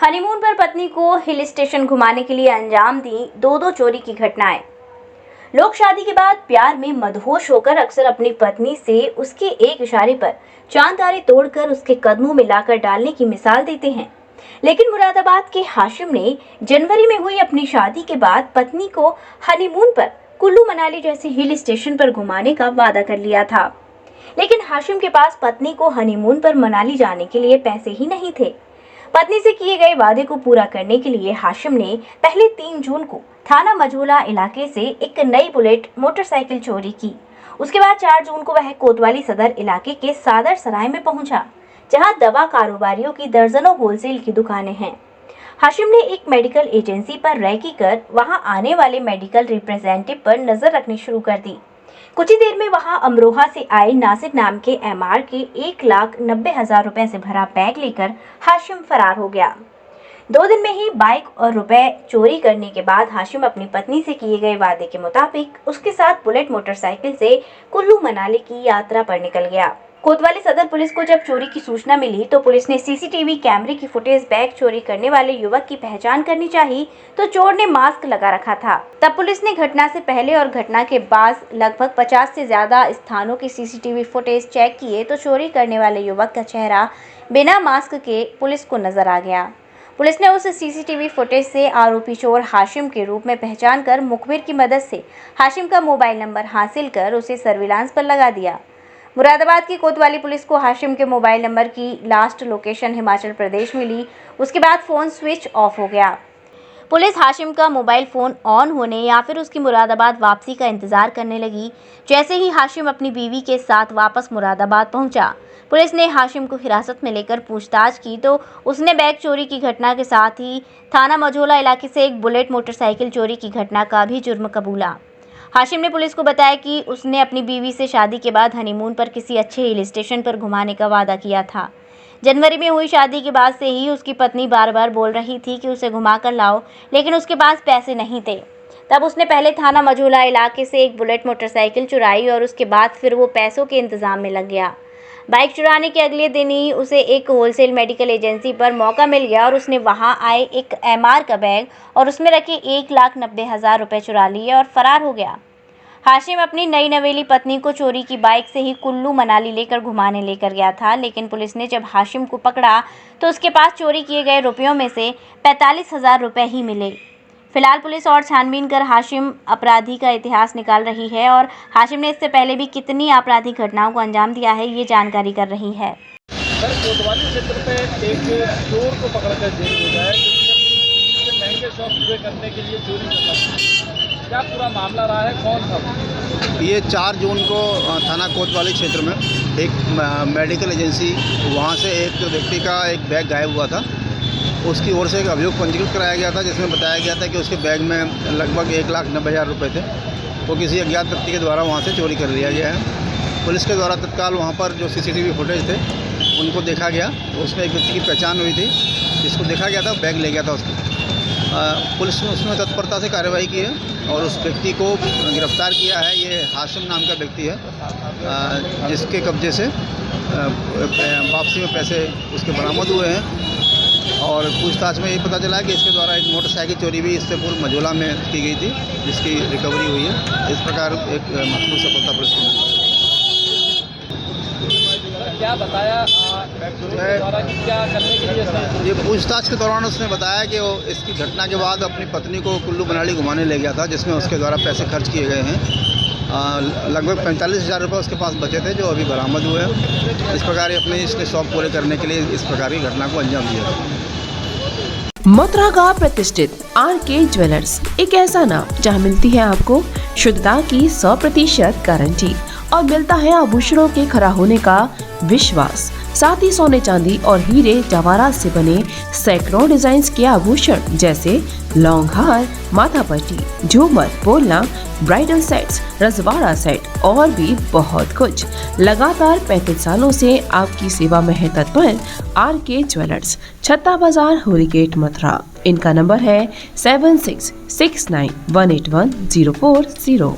Honeymoon पर पत्नी को हिल स्टेशन घुमाने के लिए अंजाम दी दो चोरी की घटनाएं। लोग शादी के बाद प्यार में मदहोश होकर अक्सर अपनी पत्नी से उसके एक इशारे पर चांद तारे तोड़कर उसके कदमों में लाकर डालने की मिसाल देते हैं। लेकिन मुरादाबाद के हाशिम ने जनवरी में हुई अपनी शादी के बाद पत्नी को हनीमून पर कुल्लू मनाली जैसे हिल स्टेशन पर घुमाने का वादा कर लिया था। लेकिन हाशिम के पास पत्नी को हनीमून पर मनाली जाने के लिए पैसे ही नहीं थे। पत्नी से किए गए वादे को पूरा करने के लिए हाशिम ने पहले 3 जून को थाना मझोला इलाके से एक नई बुलेट मोटरसाइकिल चोरी की। उसके बाद 4 जून को वह कोतवाली सदर इलाके के सादर सराय में पहुंचा, जहां दवा कारोबारियों की दर्जनों होलसेल की दुकानें हैं। हाशिम ने एक मेडिकल एजेंसी पर रैकी कर वहां आने वाले मेडिकल रिप्रेजेंटेटिव पर नजर रखनी शुरू कर दी। कुछ ही देर में वहां अमरोहा से आए नासिर नाम के एमआर के 1,90,000 रुपए से भरा बैग लेकर हाशिम फरार हो गया। 2 दिन में ही बाइक और रुपए चोरी करने के बाद हाशिम अपनी पत्नी से किए गए वादे के मुताबिक उसके साथ बुलेट मोटरसाइकिल से कुल्लू मनाली की यात्रा पर निकल गया। कोतवाली सदर पुलिस को जब चोरी की सूचना मिली तो पुलिस ने सीसीटीवी कैमरे की फुटेज बैग चोरी करने वाले युवक की पहचान करनी चाहिए तो चोर ने मास्क लगा रखा था। तब पुलिस ने घटना से पहले और घटना के बाद लगभग 50 से ज्यादा स्थानों के सीसीटीवी फुटेज चेक किए तो चोरी करने वाले युवक का चेहरा बिना मास्क के पुलिस को नजर आ गया। पुलिस ने उस सीसीटीवी फुटेज से आरोपी चोर हाशिम के रूप में पहचान कर मुखबिर की मदद से हाशिम का मोबाइल नंबर हासिल कर उसे सर्विलांस पर लगा दिया। मुरादाबाद की कोतवाली पुलिस को हाशिम के मोबाइल नंबर की लास्ट लोकेशन हिमाचल प्रदेश मिली। उसके बाद फोन स्विच ऑफ हो गया। पुलिस हाशिम का मोबाइल फोन ऑन होने या फिर उसकी मुरादाबाद वापसी का इंतजार करने लगी। जैसे ही हाशिम अपनी बीवी के साथ वापस मुरादाबाद पहुंचा, पुलिस ने हाशिम को हिरासत में लेकर पूछताछ की तो उसने बैग चोरी की घटना के साथ ही थाना मझोला इलाके से एक बुलेट मोटरसाइकिल चोरी की घटना का भी जुर्म कबूला। हाशिम ने पुलिस को बताया कि उसने अपनी बीवी से शादी के बाद हनीमून पर किसी अच्छे हिल स्टेशन पर घुमाने का वादा किया था। जनवरी में हुई शादी के बाद से ही उसकी पत्नी बार बार बोल रही थी कि उसे घुमा कर लाओ, लेकिन उसके पास पैसे नहीं थे। तब उसने पहले थाना मझोला इलाके से एक बुलेट मोटरसाइकिल चुराई और उसके बाद फिर वो पैसों के इंतजाम में लग गया। बाइक चुराने के अगले दिन ही उसे एक होलसेल मेडिकल एजेंसी पर मौका मिल गया और उसने वहां आए एक एमआर का बैग और उसमें रखे 1,90,000 रुपए चुरा लिए और फरार हो गया। हाशिम अपनी नई नवेली पत्नी को चोरी की बाइक से ही कुल्लू मनाली लेकर घुमाने लेकर गया था, लेकिन पुलिस ने जब हाशिम को पकड़ा तो उसके पास चोरी किए गए रुपयों में से 45,000 रुपए ही मिले। फिलहाल पुलिस और छानबीन कर हाशिम अपराधी का इतिहास निकाल रही है और हाशिम ने इससे पहले भी कितनी आपराधिक घटनाओं को अंजाम दिया है, ये जानकारी कर रही है। सर, कोतवाली क्षेत्र पे एक चोर को पकड़कर जेल भेजा है क्योंकि महंगे शौक पूरे करने के लिए चोरी करना। क्या पूरा मामला रहा है, कौन था? ये 4 जून को थाना कोतवाली क्षेत्र में एक मेडिकल एजेंसी, वहाँ से एक व्यक्ति का एक बैग गायब हुआ था। उसकी ओर से एक अभियोग पंजीकृत कराया गया था जिसमें बताया गया था कि उसके बैग में लगभग 1,90,000 रुपये थे। वो किसी अज्ञात व्यक्ति के द्वारा वहाँ से चोरी कर लिया गया है। पुलिस के द्वारा तत्काल वहाँ पर जो सीसीटीवी फुटेज थे उनको देखा गया तो उसमें एक व्यक्ति की पहचान हुई थी, जिसको देखा गया था, बैग ले गया था उसको। पुलिस ने उसमें तत्परता से कार्रवाई की है और उस व्यक्ति को गिरफ्तार किया है। ये हाशिम नाम का व्यक्ति है जिसके कब्जे से वापसी में पैसे उसके बरामद हुए हैं और पूछताछ में ये पता चला है कि इसके द्वारा एक मोटरसाइकिल चोरी भी इससे पूर्व मझोला में की गई थी, जिसकी रिकवरी हुई है। इस प्रकार एक महत्वपूर्ण सफलता पुलिस को मिली। क्या बताया द्वारा कि क्या करने के लिए? ये पूछताछ के दौरान उसने बताया कि वो इसकी घटना के बाद अपनी पत्नी को कुल्लू मनाली घुमाने ले गया था, जिसमें उसके द्वारा पैसे खर्च किए गए हैं। लगभग 45,000 रुपये उसके पास बचे थे जो अभी बरामद हुए हैं। इस प्रकार अपने इसके शौक पूरे करने के लिए इस प्रकार की घटना को अंजाम दिया। मथुरा का प्रतिष्ठित आरके ज्वेलर्स एक ऐसा नाम जहां मिलती है आपको शुद्धता की 100% गारंटी और मिलता है आभूषणों के खरा होने का विश्वास। साथ ही सोने चांदी और हीरे जवाहरात से बने सैकड़ों डिजाइन के आभूषण जैसे लॉन्ग हार, माथा पट्टी, झूमर, बोलना, ब्राइडल सेट्स, रजवाड़ा सेट और भी बहुत कुछ। लगातार 35 सालों से आपकी सेवा में है तत्पर आरके ज्वेलर्स, छत्ता बाजार, होली गेट, मथुरा। इनका नंबर है 7669181040।